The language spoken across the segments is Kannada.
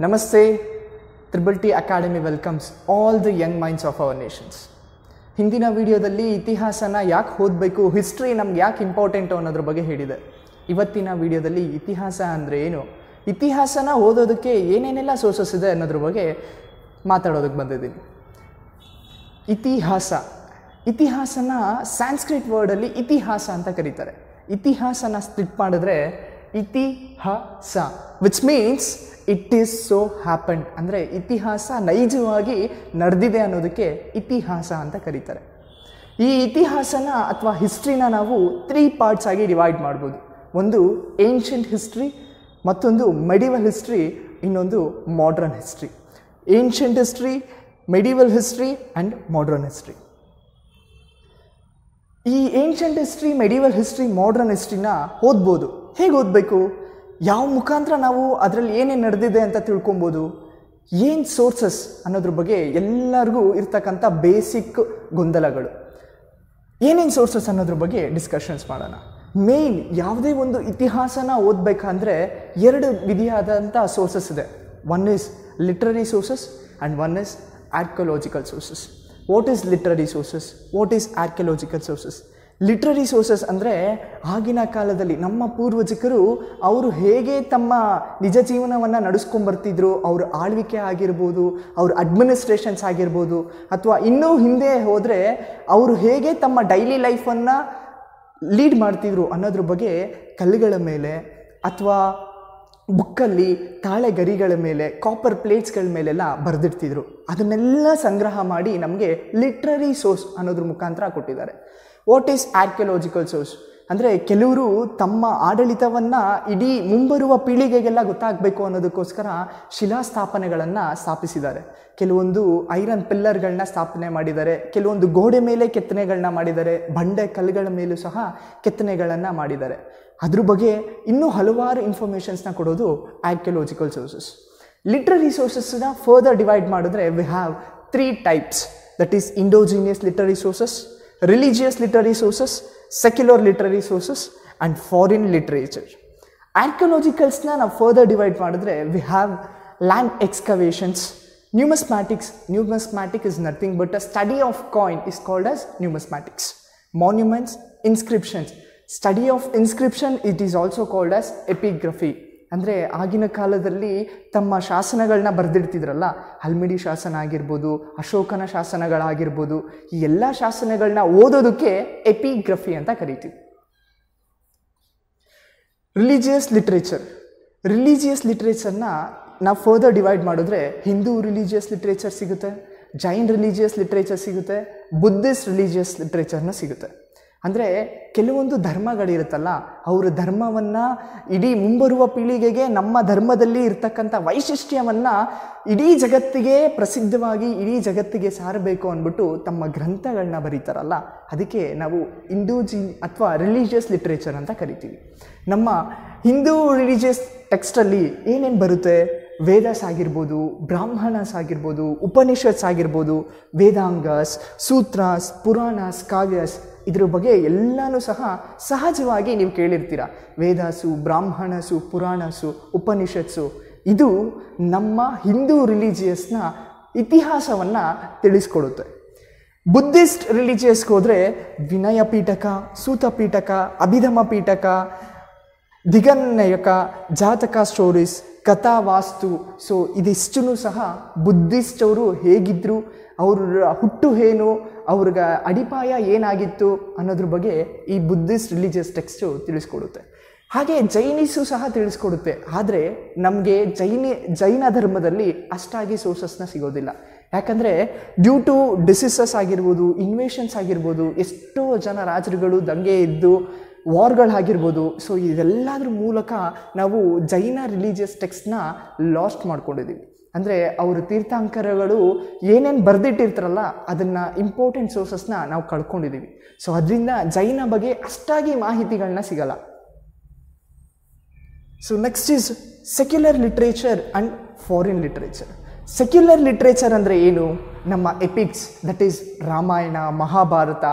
Namaste, Triple T Academy welcomes all the young minds of our nations. ಹಿಂದಿನ ವಿಡಿಯೋದಲ್ಲಿ ಇತಿಹಾಸನ ಯಾಕೆ ಓದಬೇಕು, ಹಿಸ್ಟ್ರಿ ನಮ್ಗೆ ಯಾಕೆ ಇಂಪಾರ್ಟೆಂಟು ಅನ್ನೋದ್ರ ಬಗ್ಗೆ ಹೇಳಿದೆ. ಇವತ್ತಿನ ವಿಡಿಯೋದಲ್ಲಿ ಇತಿಹಾಸ ಅಂದರೆ ಏನು, ಇತಿಹಾಸನ ಓದೋದಕ್ಕೆ ಏನೇನೆಲ್ಲ ಸೋರ್ಸಸ್ ಇದೆ ಅನ್ನೋದ್ರ ಬಗ್ಗೆ ಮಾತಾಡೋದಕ್ಕೆ ಬಂದಿದ್ದೀನಿ. ಇತಿಹಾಸನ ಸ್ಯಾನ್ಸ್ಕ್ರಿಟ್ ವರ್ಡಲ್ಲಿ ಇತಿಹಾಸ ಅಂತ ಕರೀತಾರೆ. ಇತಿಹಾಸನ ಸ್ಪ್ಲಿಟ್ ಮಾಡಿದ್ರೆ ಇತಿಹಾಸ which means it is so happened, ಅಂದರೆ ಇತಿಹಾಸ ನೈಜವಾಗಿ ನಡೆದಿದೆ ಅನ್ನೋದಕ್ಕೆ ಇತಿಹಾಸ ಅಂತ ಕರೀತಾರೆ. ಈ ಇತಿಹಾಸನ ಅಥವಾ ಹಿಸ್ಟ್ರಿನ ನಾವು 3 ಪಾರ್ಟ್ಸ್ ಆಗಿ ಡಿವೈಡ್ ಮಾಡ್ಬೋದು. ಒಂದು ಏನ್ಷಿಯಂಟ್ ಹಿಸ್ಟ್ರಿ, ಮತ್ತೊಂದು ಮೆಡಿವಲ್ ಹಿಸ್ಟ್ರಿ, ಇನ್ನೊಂದು modern history. Ancient history, medieval history and modern history. ಈ ancient history, medieval history, modern ಹಿಸ್ಟ್ರಿನ ಓದ್ಬೋದು. ಹೇಗೆ ಓದಬೇಕು, ಯಾವ ಮುಖಾಂತರ ನಾವು ಅದರಲ್ಲಿ ಏನೇನು ನಡೆದಿದೆ ಅಂತ ತಿಳ್ಕೊಬೋದು, ಏನು ಸೋರ್ಸಸ್ ಅನ್ನೋದ್ರ ಬಗ್ಗೆ ಎಲ್ಲರಿಗೂ ಇರ್ತಕ್ಕಂಥ ಬೇಸಿಕ್ ಗೊಂದಲಗಳು. ಏನೇನು ಸೋರ್ಸಸ್ ಅನ್ನೋದ್ರ ಬಗ್ಗೆ ಡಿಸ್ಕಷನ್ಸ್ ಮಾಡೋಣ. ಮೇಯ್ನ್ ಯಾವುದೇ ಒಂದು ಇತಿಹಾಸನ ಓದಬೇಕಂದ್ರೆ 2 ವಿಧಿಯಾದಂಥ ಸೋರ್ಸಸ್ ಇದೆ. One is literary sources and one is archaeological sources. What is literary sources, what is archaeological sources? Literary sources ಅಂದರೆ ಆಗಿನ ಕಾಲದಲ್ಲಿ ನಮ್ಮ ಪೂರ್ವಜಕರು ಅವರು ಹೇಗೆ ತಮ್ಮ ನಿಜ ಜೀವನವನ್ನು ನಡೆಸ್ಕೊಂಬರ್ತಿದ್ರು, ಅವ್ರ ಆಳ್ವಿಕೆ ಆಗಿರ್ಬೋದು, ಅವ್ರ ಅಡ್ಮಿನಿಸ್ಟ್ರೇಷನ್ಸ್ ಆಗಿರ್ಬೋದು, ಅಥವಾ ಇನ್ನೂ ಹಿಂದೆ ಹೋದರೆ ಅವರು ಹೇಗೆ ತಮ್ಮ ಡೈಲಿ ಲೈಫನ್ನು ಲೀಡ್ ಮಾಡ್ತಿದ್ರು ಅನ್ನೋದ್ರ ಬಗ್ಗೆ ಕಲ್ಲುಗಳ ಮೇಲೆ ಅಥವಾ ಬುಕ್ಕಲ್ಲಿ ತಾಳೆ ಗರಿಗಳ ಮೇಲೆ, ಕಾಪರ್ ಪ್ಲೇಟ್ಸ್ಗಳ ಮೇಲೆಲ್ಲ ಬರೆದಿಡ್ತಿದ್ರು. ಅದನ್ನೆಲ್ಲ ಸಂಗ್ರಹ ಮಾಡಿ ನಮಗೆ ಲಿಟ್ರರಿ ಸೋರ್ಸ್ ಅನ್ನೋದ್ರ ಮುಖಾಂತರ ಕೊಟ್ಟಿದ್ದಾರೆ. ವಾಟ್ ಈಸ್ ಆರ್ಕಿಯಾಲಜಿಕಲ್ ಸೋರ್ಸ್ ಅಂದರೆ ಕೆಲವರು ತಮ್ಮ ಆಡಳಿತವನ್ನು ಇಡೀ ಮುಂಬರುವ ಪೀಳಿಗೆಗೆಲ್ಲ ಗೊತ್ತಾಗಬೇಕು ಅನ್ನೋದಕ್ಕೋಸ್ಕರ ಶಿಲಾಸ್ಥಾಪನೆಗಳನ್ನು ಸ್ಥಾಪಿಸಿದ್ದಾರೆ. ಕೆಲವೊಂದು ಐರನ್ ಪಿಲ್ಲರ್ಗಳನ್ನ ಸ್ಥಾಪನೆ ಮಾಡಿದ್ದಾರೆ, ಕೆಲವೊಂದು ಗೋಡೆ ಮೇಲೆ ಕೆತ್ತನೆಗಳನ್ನ ಮಾಡಿದ್ದಾರೆ, ಬಂಡೆ ಕಲ್ಲುಗಳ ಮೇಲೂ ಸಹ ಕೆತ್ತನೆಗಳನ್ನು ಮಾಡಿದ್ದಾರೆ. ಅದ್ರ ಬಗ್ಗೆ ಇನ್ನೂ ಹಲವಾರು ಇನ್ಫಾರ್ಮೇಷನ್ಸ್ನ ಕೊಡೋದು ಆರ್ಕಿಯಾಲಜಿಕಲ್ ಸೋರ್ಸಸ್. ಲಿಟ್ರರಿ ಸೋರ್ಸಸ್ನ ಫರ್ದರ್ ಡಿವೈಡ್ ಮಾಡಿದ್ರೆ we have 3 types. That is indigenous literary sources, religious literary sources, secular literary sources and foreign literature. ಆರ್ಕಿಯಾಲಜಿಕಲ್ಸ್ನ ನಾವು ಫರ್ದರ್ ಡಿವೈಡ್ ಮಾಡಿದ್ರೆ we have land excavations, numismatic is nothing but a study of coin is called as numismatics. Monuments, inscriptions, study of inscription, it is also called as epigraphy. ಅಂದರೆ ಆಗಿನ ಕಾಲದಲ್ಲಿ ತಮ್ಮ ಶಾಸನಗಳನ್ನ ಬರೆದಿಡ್ತಿದ್ರಲ್ಲ, ಹಲ್ಮಿಡಿ ಶಾಸನ ಆಗಿರ್ಬೋದು, ಅಶೋಕನ ಶಾಸನಗಳಾಗಿರ್ಬೋದು, ಈ ಎಲ್ಲ ಶಾಸನಗಳನ್ನ ಓದೋದಕ್ಕೆ ಎಪಿಗ್ರಫಿ ಅಂತ ಕರಿತೀವಿ. ರಿಲಿಜಿಯಸ್ ಲಿಟ್ರೇಚರ್ನ ನಾವು ಫರ್ದರ್ ಡಿವೈಡ್ ಮಾಡಿದ್ರೆ ಹಿಂದೂ ರಿಲಿಜಿಯಸ್ ಲಿಟ್ರೇಚರ್ ಸಿಗುತ್ತೆ, ಜೈನ್ ರಿಲಿಜಿಯಸ್ ಲಿಟ್ರೇಚರ್ ಸಿಗುತ್ತೆ, ಬುದ್ಧಿಸ್ಟ್ ರಿಲಿಜಿಯಸ್ ಲಿಟ್ರೇಚರ್ನ ಸಿಗುತ್ತೆ. ಅಂದರೆ ಕೆಲವೊಂದು ಧರ್ಮಗಳಿರುತ್ತಲ್ಲ, ಅವರ ಧರ್ಮವನ್ನು ಇಡೀ ಮುಂಬರುವ ಪೀಳಿಗೆಗೆ ನಮ್ಮ ಧರ್ಮದಲ್ಲಿ ಇರ್ತಕ್ಕಂಥ ವೈಶಿಷ್ಟ್ಯವನ್ನು ಇಡೀ ಜಗತ್ತಿಗೆ ಪ್ರಸಿದ್ಧವಾಗಿ ಇಡೀ ಜಗತ್ತಿಗೆ ಸಾರಬೇಕು ಅಂದ್ಬಿಟ್ಟು ತಮ್ಮ ಗ್ರಂಥಗಳನ್ನ ಬರೀತಾರಲ್ಲ, ಅದಕ್ಕೆ ನಾವು ಅಥವಾ ರಿಲಿಜಿಯಸ್ ಲಿಟ್ರೇಚರ್ ಅಂತ ಕರಿತೀವಿ. ನಮ್ಮ ಹಿಂದೂ ರಿಲಿಜಿಯಸ್ ಟೆಕ್ಸ್ಟಲ್ಲಿ ಏನೇನು ಬರುತ್ತೆ, ವೇದಾಸ್ ಆಗಿರ್ಬೋದು, ಬ್ರಾಹ್ಮಣಸ್ ಆಗಿರ್ಬೋದು, ಉಪನಿಷತ್ಸ್ ಆಗಿರ್ಬೋದು, ವೇದಾಂಗಸ್, ಸೂತ್ರಾಸ್, ಪುರಾಣಸ್, ಕಾವ್ಯಸ್, ಇದ್ರ ಬಗ್ಗೆ ಎಲ್ಲನೂ ಸಹ ಸಹಜವಾಗಿ ನೀವು ಕೇಳಿರ್ತೀರ. ವೇದಾಸು, ಬ್ರಾಹ್ಮಣಸು, ಪುರಾಣಸು, ಉಪನಿಷತ್ಸು, ಇದು ನಮ್ಮ ಹಿಂದೂ ರಿಲಿಜಿಯಸ್ನ ಇತಿಹಾಸವನ್ನು ತಿಳಿಸ್ಕೊಡುತ್ತೆ. ಬುದ್ಧಿಸ್ಟ್ ರಿಲಿಜಿಯಸ್ಗೆ ಹೋದರೆ ವಿನಯ ಪೀಠಕ, ಸೂತ ಪೀಠಕ, ಅಭಿಧಮ ಪೀಠಕ, ದಿಗನ್ನಯಕ, ಜಾತಕ ಸ್ಟೋರೀಸ್, ಕಥಾ ವಾಸ್ತು. ಸೊ ಇದಿಷ್ಟೂ ಸಹ ಬುದ್ಧಿಸ್ಟ್ ಅವರು ಹೇಗಿದ್ದರು, ಅವ್ರ ಹುಟ್ಟು ಏನು, ಅವ್ರಿಗೆ ಅಡಿಪಾಯ ಏನಾಗಿತ್ತು ಅನ್ನೋದ್ರ ಬಗ್ಗೆ ಈ ಬುದ್ಧಿಸ್ಟ್ ರಿಲಿಜಿಯಸ್ ಟೆಕ್ಸ್ಟು ತಿಳಿಸ್ಕೊಡುತ್ತೆ. ಹಾಗೆ ಜೈನಿಸು ಸಹ ತಿಳಿಸ್ಕೊಡುತ್ತೆ. ಆದರೆ ನಮಗೆ ಜೈನ ಧರ್ಮದಲ್ಲಿ ಅಷ್ಟಾಗಿ ಸೋರ್ಸಸ್ನ ಸಿಗೋದಿಲ್ಲ. ಯಾಕಂದರೆ ಡ್ಯೂ ಟು ಡಿಸೀಸಸ್ ಆಗಿರ್ಬೋದು, ಇನ್ವೇಷನ್ಸ್ ಆಗಿರ್ಬೋದು, ಎಷ್ಟೋ ಜನ ರಾಜರುಗಳು ದಂಗೆ ಇದ್ದು ವಾರ್ಗಳಾಗಿರ್ಬೋದು. ಸೊ ಇದೆಲ್ಲದ್ರ ಮೂಲಕ ನಾವು ಜೈನ ರಿಲಿಜಿಯಸ್ ಟೆಕ್ಸ್ಟ್ನ ಲಾಸ್ಟ್ ಮಾಡ್ಕೊಂಡಿದ್ದೀವಿ. ಅಂದರೆ ಅವರು ತೀರ್ಥಾಂಕರಗಳು ಏನೇನು ಬರೆದಿಟ್ಟಿರ್ತಾರಲ್ಲ, ಅದನ್ನು ಇಂಪಾರ್ಟೆಂಟ್ ಸೋರ್ಸಸ್ನ ನಾವು ಕಳ್ಕೊಂಡಿದ್ದೀವಿ. ಸೊ ಅದರಿಂದ ಜೈನ ಬಗ್ಗೆ ಅಷ್ಟಾಗಿ ಮಾಹಿತಿಗಳನ್ನ ಸಿಗಲ್ಲ. So next is secular literature and foreign literature. Secular literature ಅಂದರೆ ಏನು? ನಮ್ಮ epics, that is Ramayana, Mahabharata,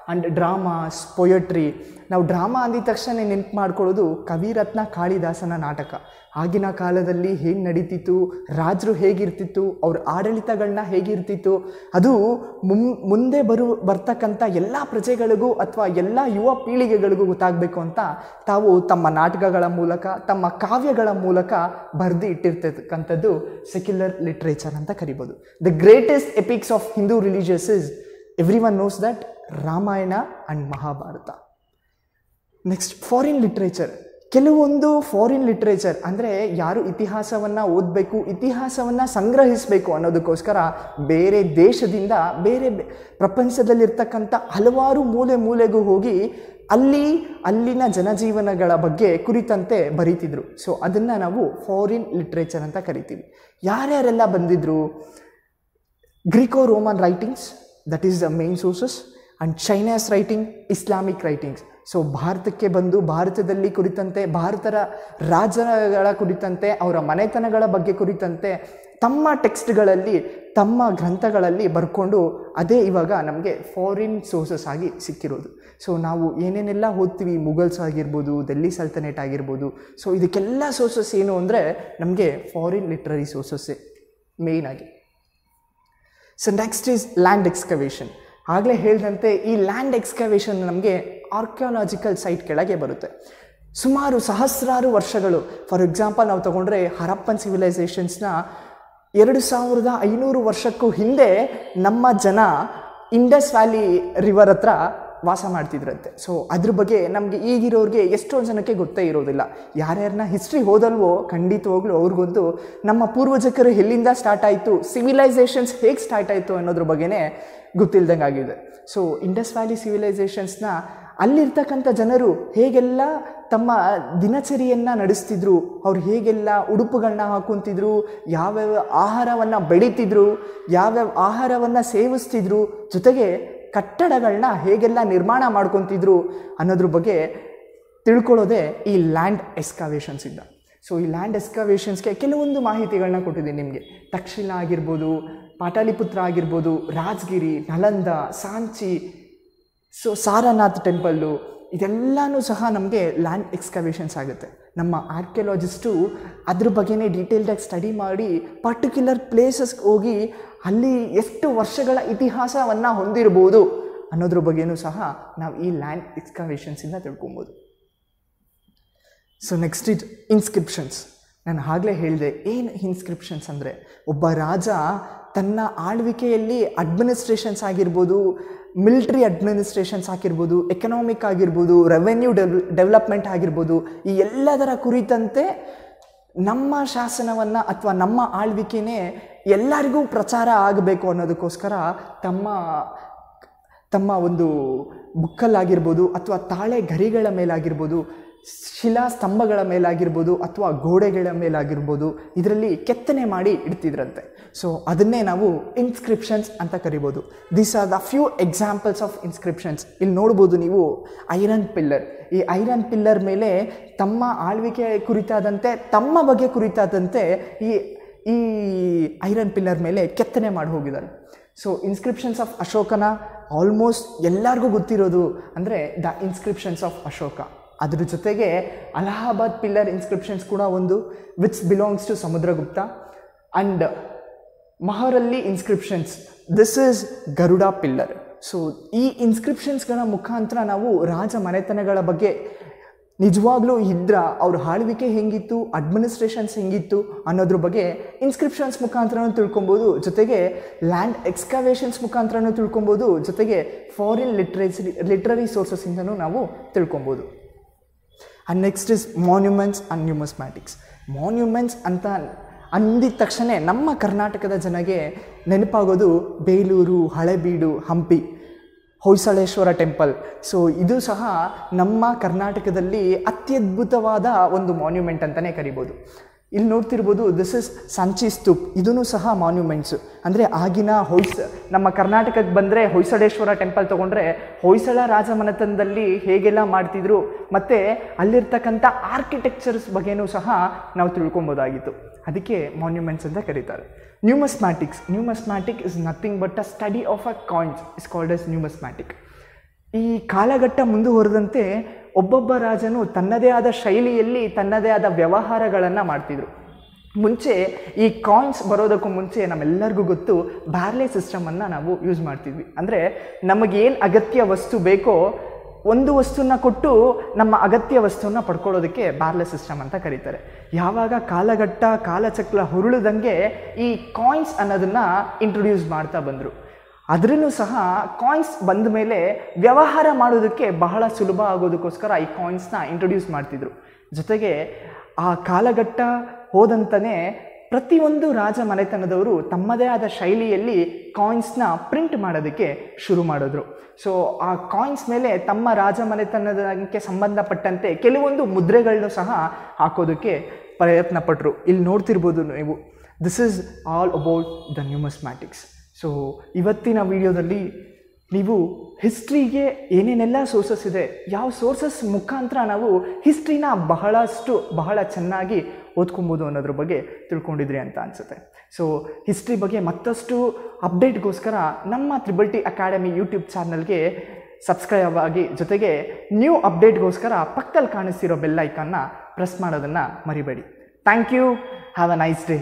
and dramas, poetry. ನಾವು ಡ್ರಾಮಾ ಅಂದಿದ ತಕ್ಷಣ ನೆನಪು ಮಾಡ್ಕೊಳ್ಳೋದು ಕವಿರತ್ನ ಕಾಳಿದಾಸನ ನಾಟಕ. ಆಗಿನ ಕಾಲದಲ್ಲಿ ಹೇಗೆ ನಡೀತಿತ್ತು, ರಾಜರು ಹೇಗಿರ್ತಿತ್ತು, ಅವ್ರ ಆಡಳಿತಗಳನ್ನ ಹೇಗಿರ್ತಿತ್ತು, ಅದು ಮುಂದೆ ಬರ್ತಕ್ಕಂಥ ಎಲ್ಲ ಪ್ರಜೆಗಳಿಗೂ ಅಥವಾ ಎಲ್ಲ ಯುವ ಪೀಳಿಗೆಗಳಿಗೂ ಗೊತ್ತಾಗಬೇಕು ಅಂತ ತಾವು ತಮ್ಮ ನಾಟಕಗಳ ಮೂಲಕ, ತಮ್ಮ ಕಾವ್ಯಗಳ ಮೂಲಕ ಬರೆದು ಇಟ್ಟಿರ್ತಕ್ಕಂಥದ್ದು ಸೆಕ್ಯುಲರ್ ಲಿಟ್ರೇಚರ್ ಅಂತ ಕರಿಬೋದು. The greatest epics of Hindu religious is every one knows that Ramayana and Mahabharata. Next foreign literature. ಕೆಲವೊಂದು ಫಾರಿನ್ ಲಿಟ್ರೇಚರ್ ಅಂದರೆ ಯಾರು ಇತಿಹಾಸವನ್ನು ಓದಬೇಕು, ಇತಿಹಾಸವನ್ನು ಸಂಗ್ರಹಿಸಬೇಕು ಅನ್ನೋದಕ್ಕೋಸ್ಕರ ಬೇರೆ ದೇಶದಿಂದ ಬೇರೆ ಪ್ರಪಂಚದಲ್ಲಿರ್ತಕ್ಕಂಥ ಹಲವಾರು ಮೂಲೆಗೂ ಹೋಗಿ ಅಲ್ಲಿನ ಜನಜೀವನಗಳ ಬಗ್ಗೆ ಕುರಿತಂತೆ ಬರೀತಿದ್ರು. ಸೊ ಅದನ್ನು ನಾವು ಫಾರಿನ್ ಲಿಟ್ರೇಚರ್ ಅಂತ ಕರಿತೀವಿ. ಯಾರ್ಯಾರೆಲ್ಲ ಬಂದಿದ್ರು? Greco Roman writings, that is the main sources, and China's writing, Islamic writings. So ಭಾರತಕ್ಕೆ ಬಂದು ಭಾರತದಲ್ಲಿ ಕುರಿತಂತೆ, ಭಾರತದ ರಾಜ್ಯಗಳ ಕುರಿತಂತೆ, ಅವರ ಮನೆತನಗಳ ಬಗ್ಗೆ ಕುರಿತಂತೆ ತಮ್ಮ ಟೆಕ್ಸ್ಟ್ಗಳಲ್ಲಿ, ತಮ್ಮ ಗ್ರಂಥಗಳಲ್ಲಿ ಬರ್ಕೊಂಡು ಅದೇ ಇವಾಗ ನಮಗೆ ಫಾರಿನ್ ಸೋರ್ಸಸ್ ಆಗಿ ಸಿಕ್ಕಿರೋದು. ಸೊ ನಾವು ಏನೇನೆಲ್ಲ ಓದ್ತೀವಿ, ಮುಘಲ್ಸ್ ಆಗಿರ್ಬೋದು, ಡೆಲ್ಲಿ ಸಲ್ತನೇಟ್ ಆಗಿರ್ಬೋದು, ಸೊ ಇದಕ್ಕೆಲ್ಲ ಸೋರ್ಸಸ್ ಏನು ಅಂದರೆ ನಮಗೆ ಫಾರಿನ್ ಲಿಟ್ರರಿ ಸೋರ್ಸಸ್ಸೇ ಮೇಯ್ನ್ ಆಗಿ. So next is land excavation. ಆಗಲೇ ಹೇಳಿದಂತೆ ಈ ಲ್ಯಾಂಡ್ ಎಕ್ಸ್ಕವೇಷನ್ ನಮಗೆ ಆರ್ಕಿಯಾಲಜಿಕಲ್ ಸೈಟ್ ಕೆಳಗೆ ಬರುತ್ತೆ. ಸುಮಾರು ಸಹಸ್ರಾರು ವರ್ಷಗಳು, ಫಾರ್ ಎಕ್ಸಾಂಪಲ್ ನಾವು ತಗೊಂಡ್ರೆ ಹರಪ್ಪನ್ ಸಿವಿಲೈಸೇಷನ್ಸ್ನ 2500 ವರ್ಷಕ್ಕೂ ಹಿಂದೆ ನಮ್ಮ ಜನ ಇಂಡಸ್ ವ್ಯಾಲಿ ರಿವರ್ ಹತ್ರ ವಾಸ ಮಾಡ್ತಿದ್ರಂತೆ. ಸೊ ಅದ್ರ ಬಗ್ಗೆ ನಮಗೆ ಈಗಿರೋರಿಗೆ ಎಷ್ಟೊಂದು ಜನಕ್ಕೆ ಗೊತ್ತೇ ಇರೋದಿಲ್ಲ. ಯಾರ್ಯಾರನ್ನ ಹಿಸ್ಟ್ರಿ ಓದಲ್ವೋ ಖಂಡಿತವಾಗ್ಲೂ ಅವ್ರಿಗೊಂದು ನಮ್ಮ ಪೂರ್ವಜಕರು ಎಲ್ಲಿಂದ ಸ್ಟಾರ್ಟ್ ಆಯಿತು, ಸಿವಿಲೈಸೇಷನ್ಸ್ ಹೇಗೆ ಸ್ಟಾರ್ಟ್ ಆಯಿತು ಅನ್ನೋದ್ರ ಬಗ್ಗೆನೇ ಗೊತ್ತಿಲ್ದಂಗೆ ಆಗಿದೆ. ಸೊ ಇಂಡಸ್ ವ್ಯಾಲಿ ಸಿವಿಲೈಸೇಷನ್ಸ್ನ ಅಲ್ಲಿರ್ತಕ್ಕಂಥ ಜನರು ಹೇಗೆಲ್ಲ ತಮ್ಮ ದಿನಚರಿಯನ್ನು ನಡೆಸ್ತಿದ್ರು, ಅವ್ರು ಹೇಗೆಲ್ಲ ಉಡುಪುಗಳನ್ನ ಹಾಕೊತಿದ್ರು, ಯಾವ್ಯಾವ ಆಹಾರವನ್ನು ಬೆಳೀತಿದ್ರು, ಯಾವ್ಯಾವ ಆಹಾರವನ್ನು ಸೇವಿಸ್ತಿದ್ರು, ಜೊತೆಗೆ ಕಟ್ಟಡಗಳನ್ನ ಹೇಗೆಲ್ಲ ನಿರ್ಮಾಣ ಮಾಡ್ಕೊತಿದ್ರು ಅನ್ನೋದ್ರ ಬಗ್ಗೆ ತಿಳ್ಕೊಳ್ಳೋದೇ ಈ ಲ್ಯಾಂಡ್ ಎಕ್ಸ್ಕವೇಷನ್ಸಿಂದ. ಸೊ ಈ ಲ್ಯಾಂಡ್ ಎಕ್ಸ್ಕವೇಷನ್ಸ್ಗೆ ಕೆಲವೊಂದು ಮಾಹಿತಿಗಳನ್ನ ಕೊಟ್ಟಿದ್ದೀನಿ ನಿಮಗೆ. ತಕ್ಷಶಿಲಾ ಆಗಿರ್ಬೋದು, ಪಾಟಲಿಪುತ್ರ ಆಗಿರ್ಬೋದು, ರಾಜಗಿರಿ, ನಲಂದ, ಸಾಂಚಿ, ಸೊ ಸಾರನಾಥ್ ಟೆಂಪಲ್ಲು, ಇದೆಲ್ಲನೂ ಸಹ ನಮಗೆ ಲ್ಯಾಂಡ್ ಎಕ್ಸ್ಕವೇಷನ್ಸ್ ಆಗುತ್ತೆ. ನಮ್ಮ ಆರ್ಕಿಯಾಲಜಿಸ್ಟು ಅದ್ರ ಬಗ್ಗೆನೇ ಡೀಟೇಲ್ಡಾಗಿ ಸ್ಟಡಿ ಮಾಡಿ ಪರ್ಟಿಕ್ಯುಲರ್ ಪ್ಲೇಸಸ್ಗೆ ಹೋಗಿ ಅಲ್ಲಿ ಎಷ್ಟು ವರ್ಷಗಳ ಇತಿಹಾಸವನ್ನು ಹೊಂದಿರ್ಬೋದು ಅನ್ನೋದ್ರ ಬಗ್ಗೆನೂ ಸಹ ನಾವು ಈ ಲ್ಯಾಂಡ್ ಎಕ್ಸ್ಕವೇಷನ್ಸಿಂದ ತಿಳ್ಕೊಬೋದು. So next it inscriptions. ನಾನು ಆಗಲೇ ಹೇಳಿದೆ, ಏನು ಇನ್ಸ್ಕ್ರಿಪ್ಷನ್ಸ್ ಅಂದರೆ ಒಬ್ಬ ರಾಜ ತನ್ನ ಆಳ್ವಿಕೆಯಲ್ಲಿ ಅಡ್ಮಿನಿಸ್ಟ್ರೇಷನ್ಸ್ ಆಗಿರ್ಬೋದು, ಮಿಲಿಟ್ರಿ ಅಡ್ಮಿನಿಸ್ಟ್ರೇಷನ್ಸ್ ಆಗಿರ್ಬೋದು, ಎಕನಾಮಿಕ್ ಆಗಿರ್ಬೋದು, ರೆವೆನ್ಯೂ ಡೆವಲಪ್ಮೆಂಟ್ ಆಗಿರ್ಬೋದು, ಈ ಎಲ್ಲದರ ಕುರಿತಂತೆ ನಮ್ಮ ಶಾಸನವನ್ನು ಅಥವಾ ನಮ್ಮ ಆಳ್ವಿಕೆನೇ ಎಲ್ಲರಿಗೂ ಪ್ರಚಾರ ಆಗಬೇಕು ಅನ್ನೋದಕ್ಕೋಸ್ಕರ ತಮ್ಮ ಒಂದು ಬುಕ್ಕಲ್ಲಾಗಿರ್ಬೋದು ಅಥವಾ ತಾಳೆ ಗರಿಗಳ ಮೇಲಾಗಿರ್ಬೋದು, ಶಿಲಾ ಸ್ತಂಭಗಳ ಮೇಲಾಗಿರ್ಬೋದು ಅಥವಾ ಗೋಡೆಗಳ ಮೇಲಾಗಿರ್ಬೋದು, ಇದರಲ್ಲಿ ಕೆತ್ತನೆ ಮಾಡಿ ಇಡ್ತಿದ್ರಂತೆ. ಸೊ ಅದನ್ನೇ ನಾವು ಇನ್ಸ್ಕ್ರಿಪ್ಷನ್ಸ್ ಅಂತ ಕರಿಬೋದು. These are the few examples of inscriptions. ಇಲ್ಲಿ ನೋಡ್ಬೋದು ನೀವು ಐರನ್ ಪಿಲ್ಲರ್. ಈ ಐರನ್ ಪಿಲ್ಲರ್ ಮೇಲೆ ತಮ್ಮ ಆಳ್ವಿಕೆ ಕುರಿತಾದಂತೆ, ತಮ್ಮ ಬಗ್ಗೆ ಕುರಿತಾದಂತೆ ಈ ಐರನ್ ಪಿಲ್ಲರ್ ಮೇಲೆ ಕೆತ್ತನೆ ಮಾಡಿ ಹೋಗಿದ್ದಾರೆ. ಸೊ ಇನ್ಸ್ಕ್ರಿಪ್ಷನ್ಸ್ ಆಫ್ ಅಶೋಕನ ಆಲ್ಮೋಸ್ಟ್ ಎಲ್ಲರಿಗೂ ಗೊತ್ತಿರೋದು ಅಂದರೆ ದ ಇನ್ಸ್ಕ್ರಿಪ್ಷನ್ಸ್ ಆಫ್ ಅಶೋಕ. ಅದ್ರ ಜೊತೆಗೆ ಅಲಹಾಬಾದ್ ಪಿಲ್ಲರ್ ಇನ್ಸ್ಕ್ರಿಪ್ಷನ್ಸ್ ಕೂಡ ಒಂದು, which belongs to Samudragupta. And Mehrauli inscriptions, this is Garuda pillar. So ಈ ಇನ್ಸ್ಕ್ರಿಪ್ಷನ್ಸ್ಗಳ ಮುಖಾಂತರ ನಾವು ರಾಜ ಮನೆತನಗಳ ಬಗ್ಗೆ ನಿಜವಾಗ್ಲೂ ಅವ್ರ ಆಳ್ವಿಕೆ ಹೆಂಗಿತ್ತು, ಅಡ್ಮಿನಿಸ್ಟ್ರೇಷನ್ಸ್ ಹೆಂಗಿತ್ತು ಅನ್ನೋದ್ರ ಬಗ್ಗೆ ಇನ್ಸ್ಕ್ರಿಪ್ಷನ್ಸ್ ಮುಖಾಂತರನೂ ತಿಳ್ಕೊಬೋದು, ಜೊತೆಗೆ ಲ್ಯಾಂಡ್ ಎಕ್ಸ್ಕವೇಷನ್ಸ್ ಮುಖಾಂತರನೂ ತಿಳ್ಕೊಬೋದು, ಜೊತೆಗೆ ಫಾರಿನ್ ಲಿಟ್ರರಿ ಸೋರ್ಸಸ್ಸಿಂದನೂ ನಾವು ತಿಳ್ಕೊಬೋದು. And next is monuments and numismatics. Monuments ಅಂತ ಅಂದಿದ ತಕ್ಷಣ ನಮ್ಮ ಕರ್ನಾಟಕದ ಜನಗೆ ನೆನಪಾಗೋದು ಬೇಲೂರು, ಹಳೆಬೀಡು, ಹಂಪಿ, ಹೊಯ್ಸಳೇಶ್ವರ ಟೆಂಪಲ್. ಸೊ ಇದು ಸಹ ನಮ್ಮ ಕರ್ನಾಟಕದಲ್ಲಿ ಅತ್ಯದ್ಭುತವಾದ ಒಂದು ಮಾನ್ಯುಮೆಂಟ್ ಅಂತಲೇ ಕರಿಬೋದು. ಇಲ್ಲಿ ನೋಡ್ತಿರ್ಬೋದು, ದಿಸ್ ಇಸ್ ಸಂಚಿ ಸ್ತೂಪ್. ಇದೂ ಸಹ ಮಾನ್ಯುಮೆಂಟ್ಸು. ಅಂದರೆ ಆಗಿನ ನಮ್ಮ ಕರ್ನಾಟಕಕ್ಕೆ ಬಂದರೆ ಹೊಯ್ಸಳೇಶ್ವರ ಟೆಂಪಲ್ ತೊಗೊಂಡ್ರೆ ಹೊಯ್ಸಳ ರಾಜಮನೆತನದಲ್ಲಿ ಹೇಗೆಲ್ಲ ಮಾಡ್ತಿದ್ರು, ಮತ್ತು ಅಲ್ಲಿರ್ತಕ್ಕಂಥ ಆರ್ಕಿಟೆಕ್ಚರ್ಸ್ ಬಗ್ಗೆನೂ ಸಹ ನಾವು ತಿಳ್ಕೊಬೋದಾಗಿತ್ತು. ಅದಕ್ಕೆ ಮಾನ್ಯುಮೆಂಟ್ಸ್ ಅಂತ ಕರೀತಾರೆ. Numismatics is nothing but a study of a coins is called as numismatic. ಈ ಕಾಲಘಟ್ಟ ಮುಂದುವರೆದಂತೆ ಒಬ್ಬೊಬ್ಬ ರಾಜನು ತನ್ನದೇ ಆದ ಶೈಲಿಯಲ್ಲಿ ತನ್ನದೇ ಆದ ವ್ಯವಹಾರಗಳನ್ನು ಮಾಡ್ತಿದ್ರು. ಮುಂಚೆ ಈ ಕಾಯಿನ್ಸ್ ಬರೋದಕ್ಕೂ ಮುಂಚೆ ನಮ್ಮೆಲ್ಲರಿಗೂ ಗೊತ್ತು ಬ್ಯಾರ್ಲೆ ಸಿಸ್ಟಮನ್ನು ನಾವು ಯೂಸ್ ಮಾಡ್ತಿದ್ವಿ. ಅಂದರೆ ನಮಗೇನು ಅಗತ್ಯ ವಸ್ತು ಬೇಕೋ ಒಂದು ವಸ್ತುನ ಕೊಟ್ಟು ನಮ್ಮ ಅಗತ್ಯ ವಸ್ತುವನ್ನ ಪಡ್ಕೊಳ್ಳೋದಕ್ಕೆ ಬ್ಯಾರ್ಲೆ ಸಿಸ್ಟಮ್ ಅಂತ ಕರೀತಾರೆ. ಯಾವಾಗ ಕಾಲಘಟ್ಟ ಕಾಲಚಕ್ರ ಹುರುಳದಂಗೆ ಈ ಕಾಯಿನ್ಸ್ ಅನ್ನೋದನ್ನು ಇಂಟ್ರೊಡ್ಯೂಸ್ ಮಾಡ್ತಾ ಬಂದರು. ಅದರಲ್ಲೂ ಸಹ ಕಾಯಿನ್ಸ್ ಬಂದ ಮೇಲೆ ವ್ಯವಹಾರ ಮಾಡೋದಕ್ಕೆ ಬಹಳ ಸುಲಭ ಆಗೋದಕ್ಕೋಸ್ಕರ ಈ ಕಾಯಿನ್ಸ್ನ ಇಂಟ್ರೊಡ್ಯೂಸ್ ಮಾಡ್ತಿದ್ರು. ಜೊತೆಗೆ ಆ ಕಾಲಘಟ್ಟ ಹೋದಂತನೇ ಪ್ರತಿಯೊಂದು ರಾಜ ಮನೆತನದವರು ತಮ್ಮದೇ ಆದ ಶೈಲಿಯಲ್ಲಿ ಕಾಯಿನ್ಸ್ನ ಪ್ರಿಂಟ್ ಮಾಡೋದಕ್ಕೆ ಶುರು ಮಾಡಿದ್ರು. ಸೊ ಆ ಕಾಯಿನ್ಸ್ ಮೇಲೆ ತಮ್ಮ ರಾಜ ಮನೆತನದಕ್ಕೆ ಸಂಬಂಧಪಟ್ಟಂತೆ ಕೆಲವೊಂದು ಮುದ್ರೆಗಳನ್ನು ಸಹ ಹಾಕೋದಕ್ಕೆ ಪ್ರಯತ್ನ ಪಟ್ಟರು. ಇಲ್ಲಿ ನೋಡ್ತಿರ್ಬೋದು ನೀವು, this is all about the numismatics. So ಇವತ್ತಿನ ವಿಡಿಯೋದಲ್ಲಿ ನೀವು ಹಿಸ್ಟ್ರಿಗೆ ಏನೇನೆಲ್ಲ ಸೋರ್ಸಸ್ ಇದೆ, ಯಾವ ಸೋರ್ಸಸ್ ಮುಖಾಂತರ ನಾವು ಹಿಸ್ಟ್ರಿನ ಬಹಳ ಚೆನ್ನಾಗಿ ಓದ್ಕೊಬೋದು ಅನ್ನೋದ್ರ ಬಗ್ಗೆ ತಿಳ್ಕೊಂಡಿದ್ರಿ ಅಂತ ಅನಿಸುತ್ತೆ. ಸೊ ಹಿಸ್ಟ್ರಿ ಬಗ್ಗೆ ಮತ್ತಷ್ಟು ಅಪ್ಡೇಟ್ಗೋಸ್ಕರ ನಮ್ಮ ತ್ರಿಬಲ್-ಟಿ ಅಕಾಡೆಮಿ ಯೂಟ್ಯೂಬ್ ಚಾನಲ್ಗೆ ಸಬ್ಸ್ಕ್ರೈಬ್ ಆಗಿ, ಜೊತೆಗೆ ನ್ಯೂ ಅಪ್ಡೇಟ್ಗೋಸ್ಕರ ಪಕ್ಕದಲ್ಲಿ ಕಾಣಿಸ್ತಿರೋ ಬೆಲ್ ಐಕಾನ್ನ ಪ್ರೆಸ್ ಮಾಡೋದನ್ನು ಮರಿಬೇಡಿ. Thank you. Have a nice day.